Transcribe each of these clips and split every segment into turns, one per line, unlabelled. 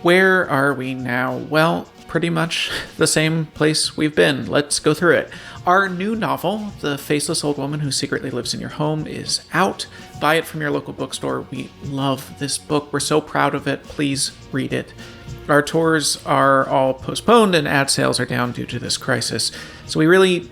Where are we now? Well, pretty much the same place we've been. Let's go through it. Our new novel, The Faceless Old Woman Who Secretly Lives in Your Home, is out. Buy it from your local bookstore. We love this book. We're so proud of it. Please read it. Our tours are all postponed and ad sales are down due to this crisis. So we really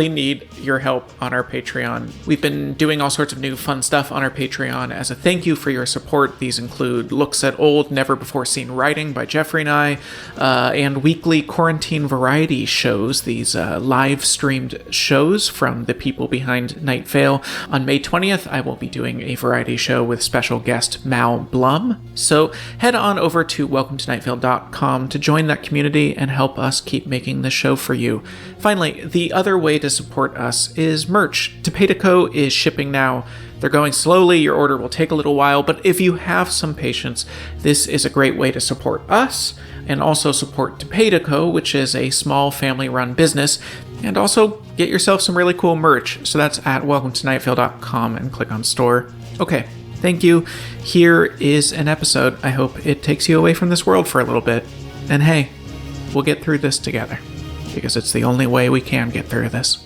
need your help on our Patreon. We've been doing all sorts of new fun stuff on our Patreon as a thank you for your support. These include looks at old, never-before-seen writing by Jeffrey and I, and weekly quarantine variety shows, these live-streamed shows from the people behind Night Vale. On May 20th, I will be doing a variety show with special guest Mal Blum. So head on over to welcometonightvale.com to join that community and help us keep making this show for you. Finally, the other way to support us is merch. Topetico is shipping now. They're going slowly, your order will take a little while, but if you have some patience, this is a great way to support us and also support Topetico, which is a small family-run business, and also get yourself some really cool merch. So that's at welcometonightvale.com and click on store. Okay, thank you. Here is an episode. I hope it takes you away from this world for a little bit. And hey, we'll get through this together, because it's the only way we can get through this.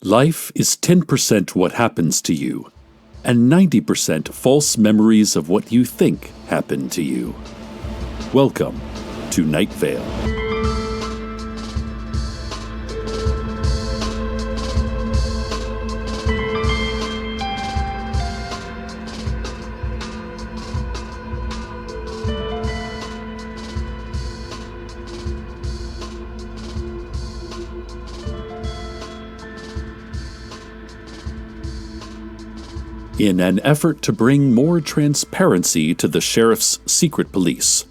Life is 10% what happens to you, and 90% false memories of what you think happened to you. Welcome to Night Vale. In an effort to bring more transparency to the sheriff's secret police,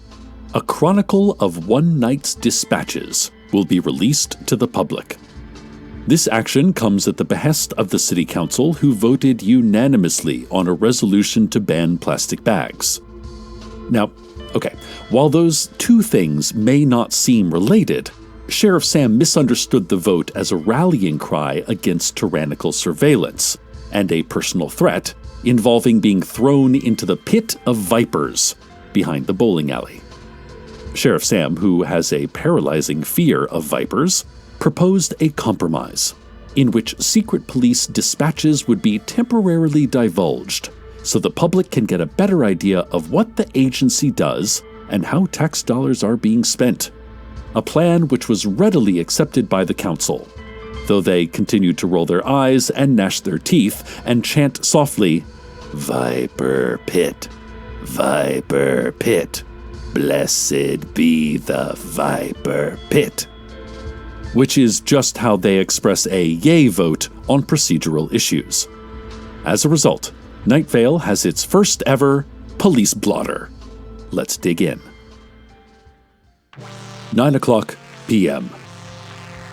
a chronicle of one night's dispatches will be released to the public. This action comes at the behest of the City Council, who voted unanimously on a resolution to ban plastic bags. Now, okay, while those two things may not seem related, Sheriff Sam misunderstood the vote as a rallying cry against tyrannical surveillance and a personal threat involving being thrown into the pit of vipers behind the bowling alley. Sheriff Sam, who has a paralyzing fear of vipers, proposed a compromise in which secret police dispatches would be temporarily divulged so the public can get a better idea of what the agency does and how tax dollars are being spent. A plan which was readily accepted by the council, though they continued to roll their eyes and gnash their teeth and chant softly, "Viper Pit, Viper Pit, blessed be the Viper Pit," which is just how they express a yay vote on procedural issues. As a result, Night Vale has its first ever police blotter. Let's dig in. 9:00 p.m.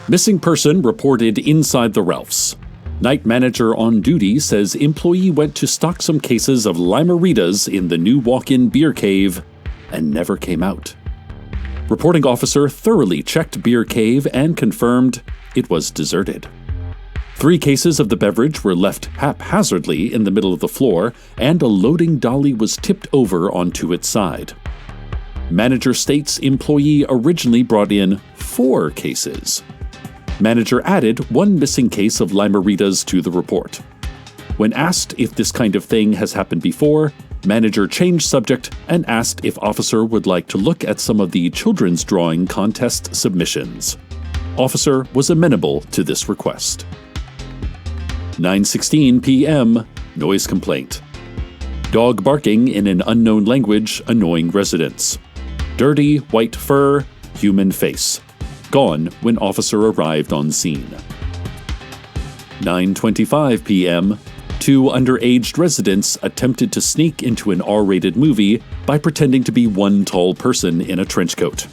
Missing person reported inside the Ralphs. Night manager on duty says employee went to stock some cases of limeritas in the new walk-in beer cave and never came out. Reporting officer thoroughly checked beer cave and confirmed it was deserted. 3 cases of the beverage were left haphazardly in the middle of the floor, and a loading dolly was tipped over onto its side. Manager states employee originally brought in 4 cases. Manager added 1 missing case of limeritas to the report. When asked if this kind of thing has happened before, manager changed subject and asked if officer would like to look at some of the children's drawing contest submissions. Officer was amenable to this request. 9:16 p.m. Noise complaint. Dog barking in an unknown language annoying residents. Dirty white fur, human face. Gone when officer arrived on scene. 9:25 p.m. 2 underage residents attempted to sneak into an R-rated movie by pretending to be one tall person in a trench coat.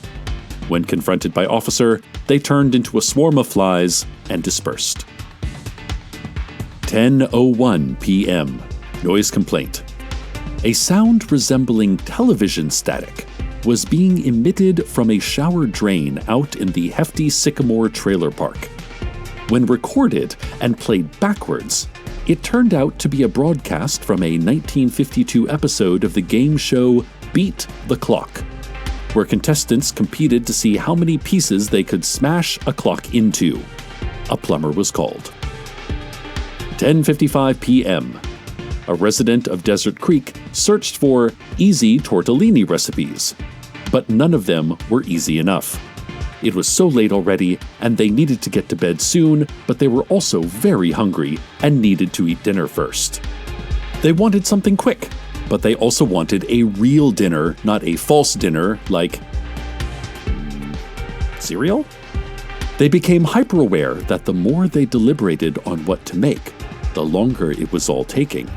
When confronted by officer, they turned into a swarm of flies and dispersed. 10:01 p.m. Noise complaint. A sound resembling television static was being emitted from a shower drain out in the Hefty Sycamore Trailer Park. When recorded and played backwards, It turned out to be a broadcast from a 1952 episode of the game show Beat the Clock, where contestants competed to see how many pieces they could smash a clock into. A plumber was called. 10:55 p.m. A resident of Desert Creek searched for easy tortellini recipes, but none of them were easy enough. It was so late already, and they needed to get to bed soon, but they were also very hungry and needed to eat dinner first. They wanted something quick, but they also wanted a real dinner, not a false dinner like cereal? They became hyper-aware that the more they deliberated on what to make, the longer it was all taking.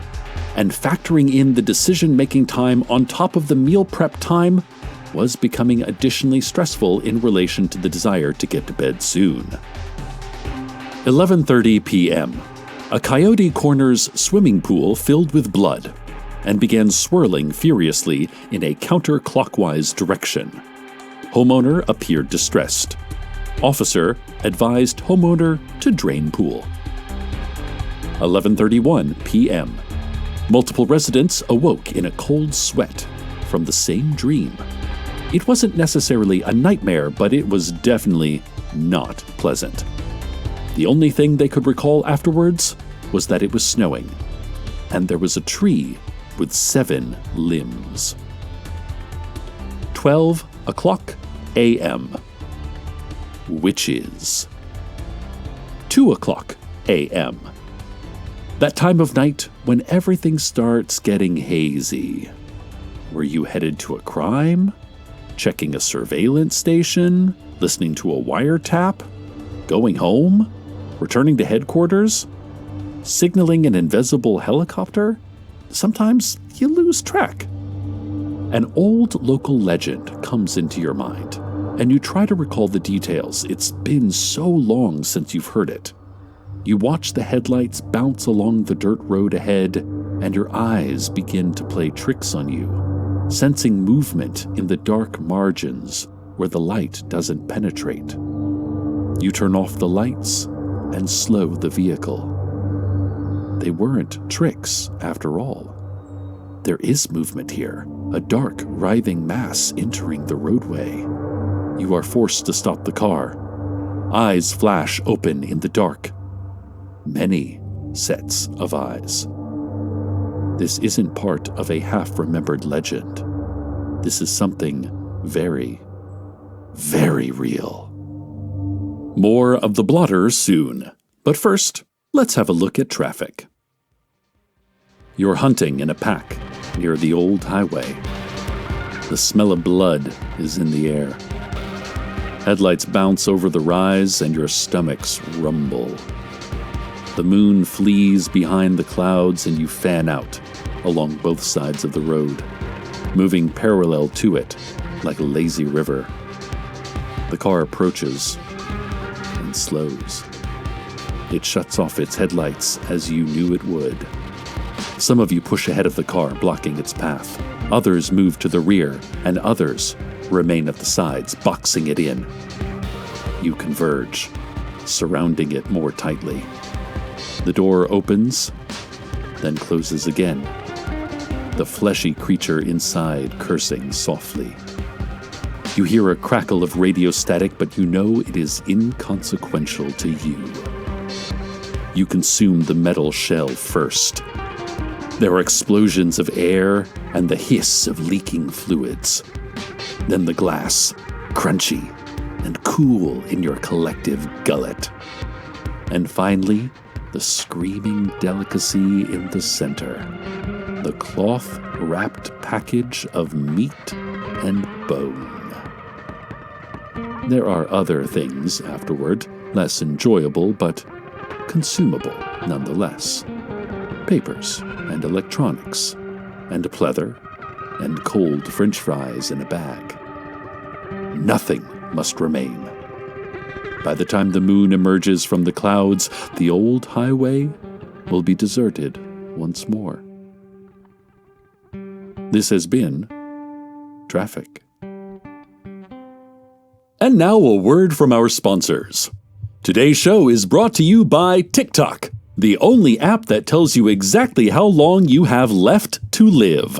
And factoring in the decision-making time on top of the meal prep time was becoming additionally stressful in relation to the desire to get to bed soon. 11:30 p.m. A coyote corners swimming pool filled with blood and began swirling furiously in a counterclockwise direction. Homeowner appeared distressed. Officer advised homeowner to drain pool. 11:31 p.m. Multiple residents awoke in a cold sweat from the same dream. It wasn't necessarily a nightmare, but it was definitely not pleasant. The only thing they could recall afterwards was that it was snowing, and there was a tree with 7 limbs. 12 o'clock a.m. Witches. 2 o'clock a.m. That time of night when everything starts getting hazy. Were you headed to a crime? Checking a surveillance station? Listening to a wiretap? Going home? Returning to headquarters? Signaling an invisible helicopter? Sometimes you lose track. An old local legend comes into your mind, and you try to recall the details. It's been so long since you've heard it. You watch the headlights bounce along the dirt road ahead, and your eyes begin to play tricks on you, sensing movement in the dark margins where the light doesn't penetrate. You turn off the lights and slow the vehicle. They weren't tricks, after all. There is movement here, a dark, writhing mass entering the roadway. You are forced to stop the car. Eyes flash open in the dark. Many sets of eyes. This isn't part of a half-remembered legend. This is something very, very real. More of the Blotter soon. But first, let's have a look at traffic. You're hunting in a pack near the old highway. The smell of blood is in the air. Headlights bounce over the rise and your stomachs rumble. The moon flees behind the clouds and you fan out along both sides of the road, moving parallel to it like a lazy river. The car approaches and slows. It shuts off its headlights as you knew it would. Some of you push ahead of the car, blocking its path. Others move to the rear, and others remain at the sides, boxing it in. You converge, surrounding it more tightly. The door opens, then closes again. The fleshy creature inside cursing softly. You hear a crackle of radio static, but you know it is inconsequential to you. You consume the metal shell first. There are explosions of air and the hiss of leaking fluids. Then the glass, crunchy and cool in your collective gullet. And finally, the screaming delicacy in the center. The cloth-wrapped package of meat and bone. There are other things afterward, less enjoyable but consumable nonetheless. Papers and electronics, and a pleather, and cold French fries in a bag. Nothing must remain. By the time the moon emerges from the clouds, the old highway will be deserted once more. This has been Traffic. And now a word from our sponsors. Today's show is brought to you by TikTok. The only app that tells you exactly how long you have left to live.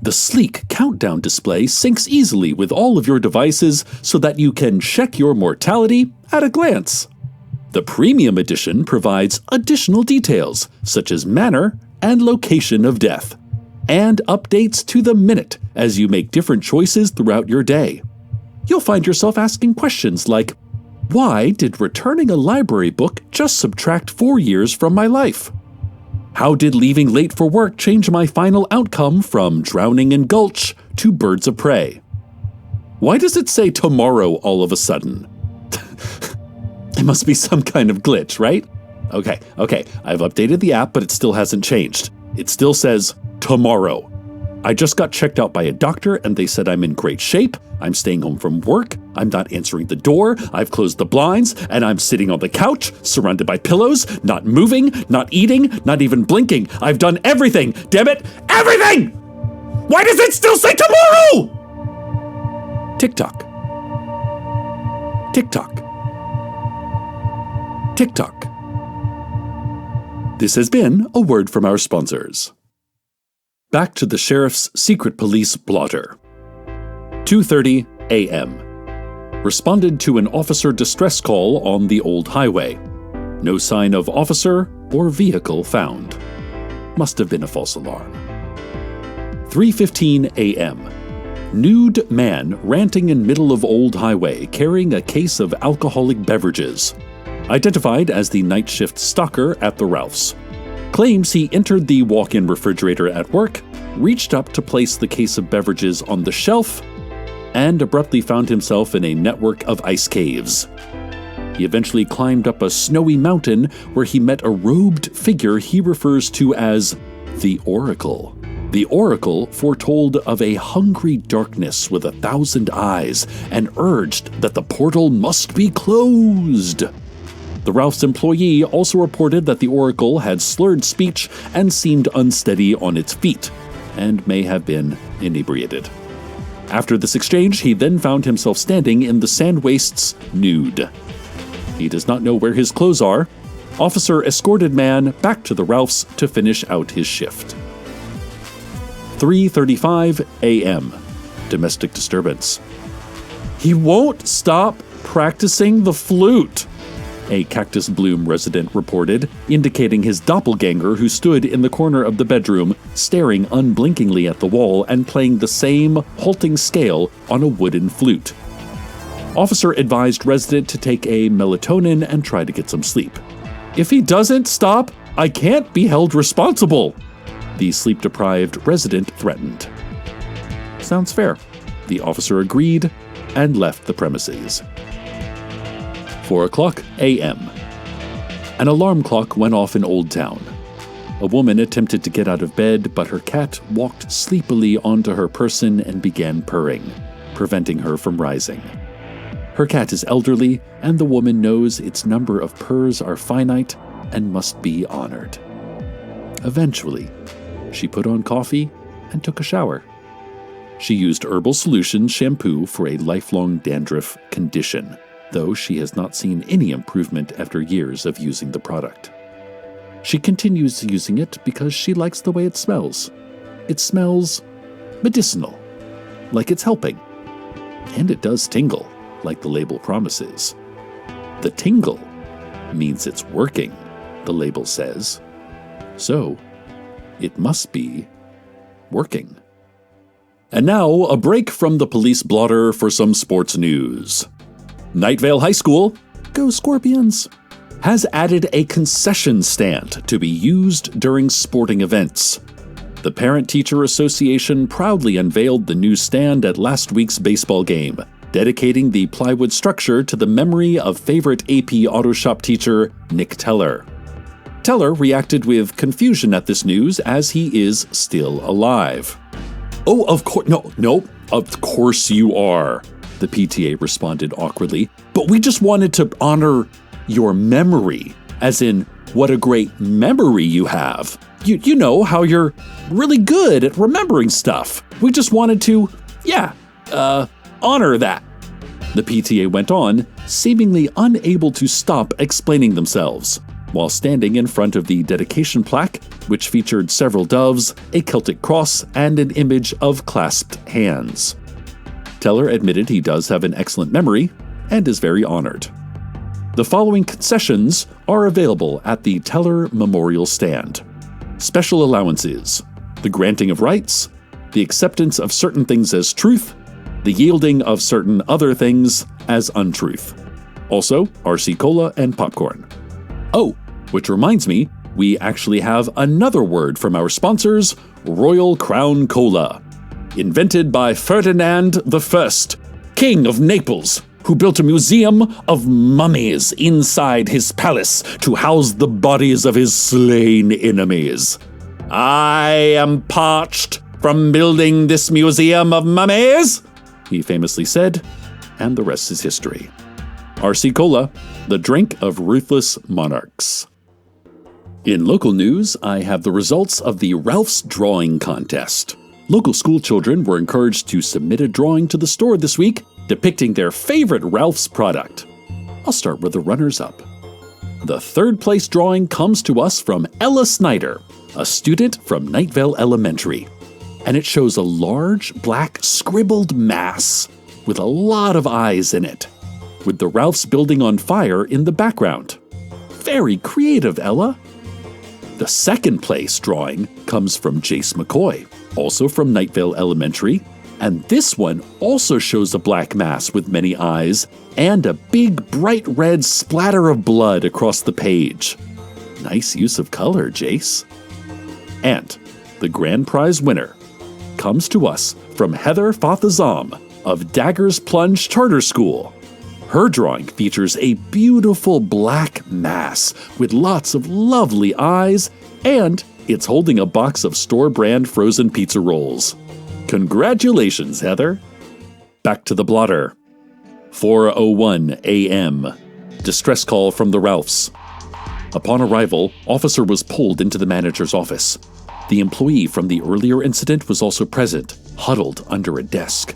The sleek countdown display syncs easily with all of your devices so that you can check your mortality at a glance. The Premium Edition provides additional details, such as manner and location of death, and updates to the minute as you make different choices throughout your day. You'll find yourself asking questions like, why did returning a library book just subtract 4 years from my life? How did leaving late for work change my final outcome from drowning in gulch to birds of prey? Why does it say tomorrow all of a sudden? It must be some kind of glitch, right? Okay, I've updated the app, but it still hasn't changed. It still says tomorrow. I just got checked out by a doctor and they said I'm in great shape. I'm staying home from work. I'm not answering the door. I've closed the blinds and I'm sitting on the couch, surrounded by pillows, not moving, not eating, not even blinking. I've done everything. Damn it, everything! Why does it still say tomorrow? Tick-tock. Tick-tock. Tick-tock. This has been a word from our sponsors. Back to the Sheriff's Secret Police Blotter. 2:30 a.m. Responded to an officer distress call on the old highway. No sign of officer or vehicle found. Must have been a false alarm. 3:15 a.m. Nude man ranting in middle of old highway carrying a case of alcoholic beverages. Identified as the night shift stalker at the Ralphs. Claims he entered the walk-in refrigerator at work, reached up to place the case of beverages on the shelf, and abruptly found himself in a network of ice caves. He eventually climbed up a snowy mountain where he met a robed figure he refers to as the Oracle. The Oracle foretold of a hungry darkness with 1,000 eyes and urged that the portal must be closed. The Ralph's employee also reported that the Oracle had slurred speech and seemed unsteady on its feet, and may have been inebriated. After this exchange, he then found himself standing in the sand wastes nude. He does not know where his clothes are. Officer escorted man back to the Ralph's to finish out his shift. 3:35 a.m. Domestic disturbance. He won't stop practicing the flute, a Cactus Bloom resident reported, indicating his doppelganger who stood in the corner of the bedroom, staring unblinkingly at the wall and playing the same halting scale on a wooden flute. Officer advised resident to take a melatonin and try to get some sleep. If he doesn't stop, I can't be held responsible, the sleep-deprived resident threatened. Sounds fair. The officer agreed and left the premises. 4:00 a.m. An alarm clock went off in Old Town. A woman attempted to get out of bed, but her cat walked sleepily onto her person and began purring, preventing her from rising. Her cat is elderly, and the woman knows its number of purrs are finite and must be honored. Eventually, she put on coffee and took a shower. She used Herbal Solutions shampoo for a lifelong dandruff condition, though she has not seen any improvement after years of using the product. She continues using it because she likes the way it smells. It smells medicinal, like it's helping. And it does tingle, like the label promises. The tingle means it's working, the label says. So, it must be working. And now, a break from the police blotter for some sports news. Night Vale High School, go Scorpions, has added a concession stand to be used during sporting events. The Parent-Teacher Association proudly unveiled the new stand at last week's baseball game, dedicating the plywood structure to the memory of favorite AP Auto Shop teacher Nick Teller. Teller reacted with confusion at this news as he is still alive. Oh, of course, no, of course you are, the PTA responded awkwardly, but we just wanted to honor your memory, as in what a great memory you have. You know how you're really good at remembering stuff. We just wanted to, honor that. The PTA went on, seemingly unable to stop explaining themselves. while standing in front of the dedication plaque, which featured several doves, a Celtic cross, and an image of clasped hands. Teller admitted he does have an excellent memory and is very honored. The following concessions are available at the Teller Memorial Stand. Special allowances: the granting of rights, the acceptance of certain things as truth, the yielding of certain other things as untruth. Also, RC Cola and popcorn. Oh, which reminds me, we actually have another word from our sponsors, Royal Crown Cola. Invented by Ferdinand I, King of Naples, who built a museum of mummies inside his palace to house the bodies of his slain enemies. I am parched from building this museum of mummies, he famously said, and the rest is history. RC Cola, the drink of ruthless monarchs. In local news, I have the results of the Ralph's Drawing Contest. Local school children were encouraged to submit a drawing to the store this week depicting their favorite Ralph's product. I'll start with the runners-up. The third place drawing comes to us from Ella Snyder, a student from Nightvale Elementary, and it shows a large black scribbled mass with a lot of eyes in it, with the Ralph's building on fire in the background. Very creative, Ella. The second place drawing comes from Jace McCoy, also from Nightvale Elementary, and this one also shows a black mass with many eyes and a big bright red splatter of blood across the page. Nice use of color, Jace. And the grand prize winner comes to us from Heather Fathazam of Daggers Plunge Charter School. Her drawing features a beautiful black mass with lots of lovely eyes, and it's holding a box of store-brand frozen pizza rolls. Congratulations, Heather. Back to the blotter. 4:01 a.m. Distress call from the Ralphs. Upon arrival, officer was pulled into the manager's office. The employee from the earlier incident was also present, huddled under a desk.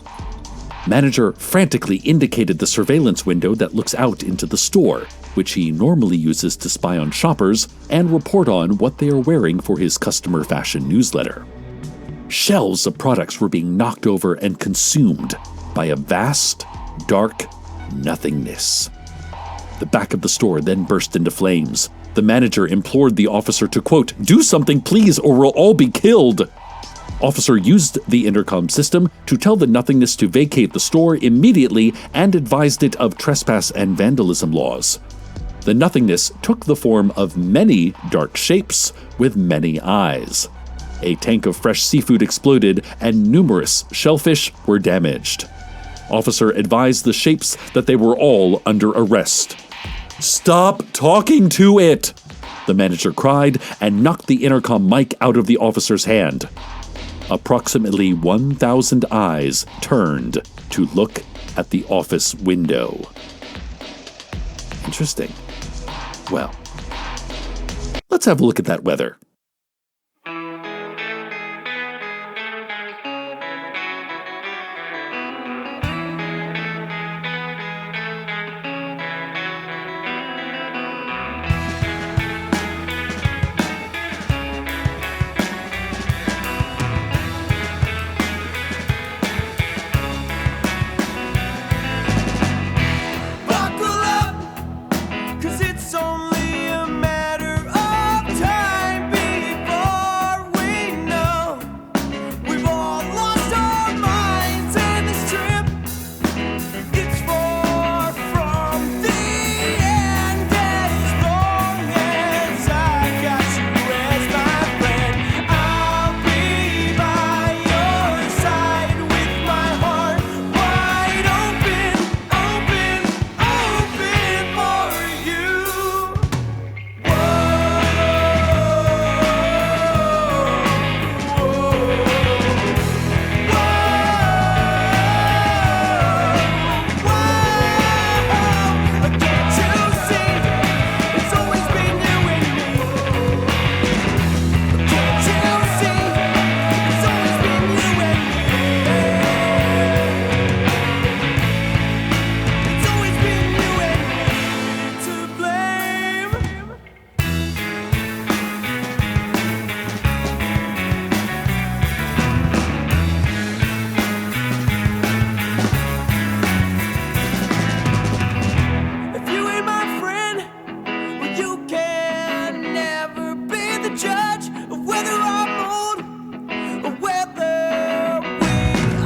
Manager frantically indicated the surveillance window that looks out into the store, which he normally uses to spy on shoppers and report on what they are wearing for his customer fashion newsletter. Shelves of products were being knocked over and consumed by a vast, dark nothingness. The back of the store then burst into flames. The manager implored the officer to, quote, "Do something please or we'll all be killed." Officer used the intercom system to tell the nothingness to vacate the store immediately and advised it of trespass and vandalism laws. The nothingness took the form of many dark shapes with many eyes. A tank of fresh seafood exploded and numerous shellfish were damaged. Officer advised the shapes that they were all under arrest. "Stop talking to it!" the manager cried and knocked the intercom mic out of the officer's hand. Approximately 1,000 eyes turned to look at the office window. Interesting. Well, let's have a look at that weather.
Buckle up, 'cause it's only a matter of time. You can never be the judge of whether I'm old or whether we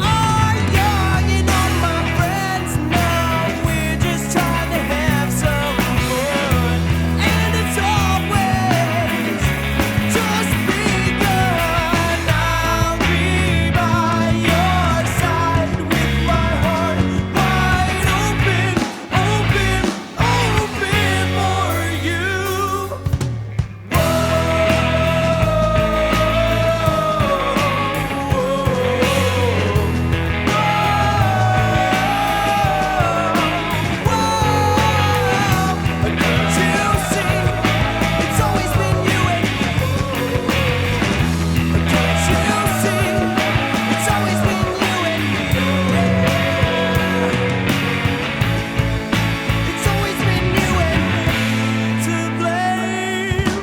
are young. And all my friends know we're just trying to have some fun. And it's always just begun. I'll be by your side with my heart wide open, open, open for you. It's always been you and me to blame.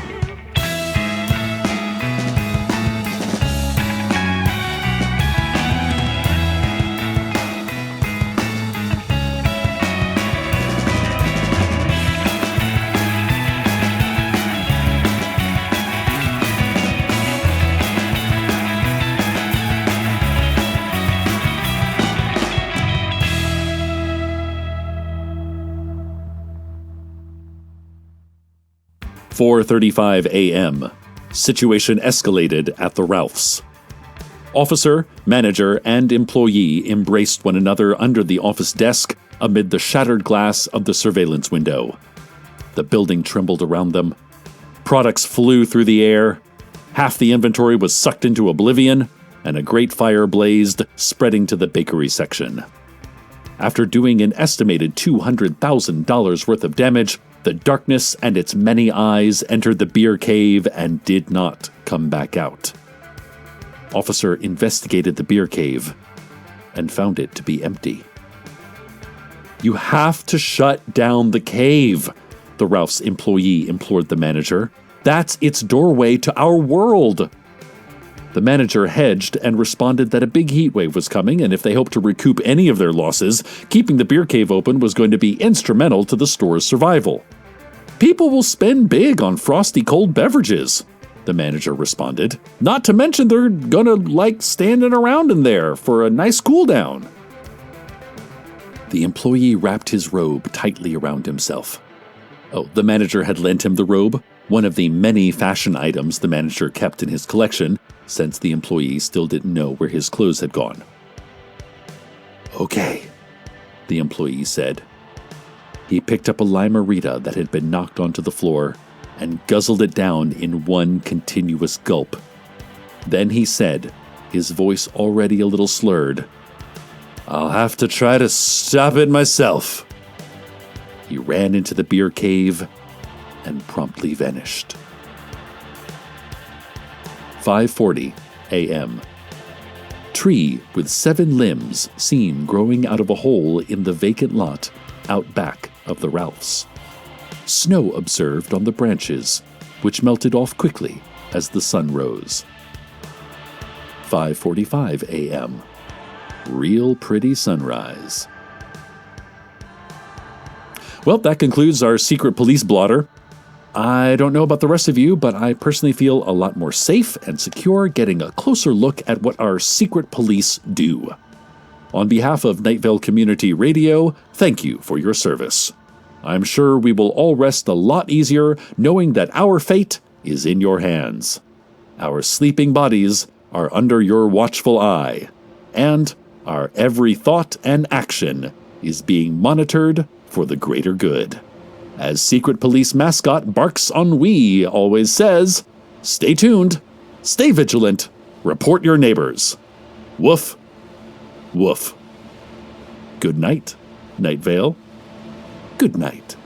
4:35 a.m. Situation escalated at the Ralphs. Officer, manager, and employee embraced one another under the office desk amid the shattered glass of the surveillance window. The building trembled around them. Products flew through the air. Half the inventory was sucked into oblivion, and a great fire blazed, spreading to the bakery section. After doing an estimated $200,000 worth of damage, the darkness and its many eyes entered the beer cave and did not come back out. Officer investigated the beer cave and found it to be empty. "You have to shut down the cave," the Ralph's employee implored the manager. "That's its doorway to our world." The manager hedged and responded that a big heat wave was coming, and if they hoped to recoup any of their losses, keeping the beer cave open was going to be instrumental to the store's survival. "People will spend big on frosty cold beverages," the manager responded. "Not to mention they're gonna like standing around in there for a nice cool down." The employee wrapped his robe tightly around himself. Oh, the manager had lent him the robe, one of the many fashion items the manager kept in his collection, since the employee still didn't know where his clothes had gone. "Okay," the employee said. He picked up a Lime-A-Rita that had been knocked onto the floor and guzzled it down in one continuous gulp. Then he said, his voice already a little slurred, "I'll have to try to stop it myself." He ran into the beer cave and promptly vanished. 5:40 a.m. Tree with 7 limbs seen growing out of a hole in the vacant lot out back of the Ralphs. Snow observed on the branches, which melted off quickly as the sun rose. 5:45 a.m. Real pretty sunrise. Well, that concludes our secret police blotter. I don't know about the rest of you, but I personally feel a lot more safe and secure getting a closer look at what our secret police do. On behalf of Night Vale Community Radio, thank you for your service. I'm sure we will all rest a lot easier knowing that our fate is in your hands. Our sleeping bodies are under your watchful eye, and our every thought and action is being monitored for the greater good. As Secret Police mascot Barks Ennui always says, stay tuned, stay vigilant, report your neighbors. Woof, woof. Good night, Night Vale. Good night.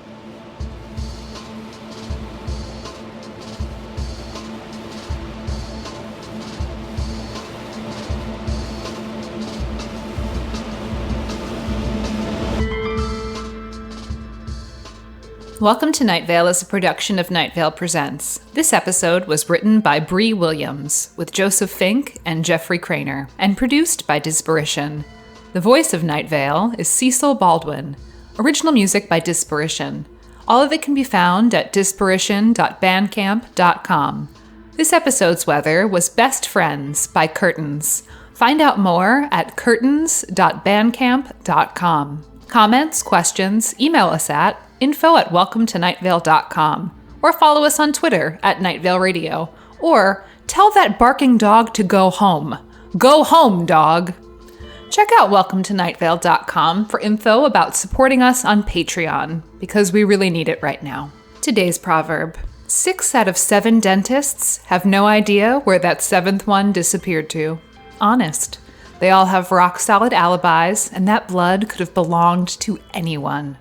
Welcome to Night Vale is a production of Night Vale Presents. This episode was written by Brie Williams, with Joseph Fink and Jeffrey Craner, and produced by Disparition. The voice of Night Vale is Cecil Baldwin. Original music by Disparition. All of it can be found at disparition.bandcamp.com. This episode's weather was Best Friends by Curtains. Find out more at curtains.bandcamp.com. Comments, questions, email us at info@welcometonightvale.com, or follow us on Twitter at Night Vale Radio, or tell that barking dog to go home. Go home, dog! Check out welcometonightvale.com for info about supporting us on Patreon, because we really need it right now. Today's proverb: 6 out of 7 dentists have no idea where that 7th one disappeared to. Honest. They all have rock-solid alibis, and that blood could have belonged to anyone.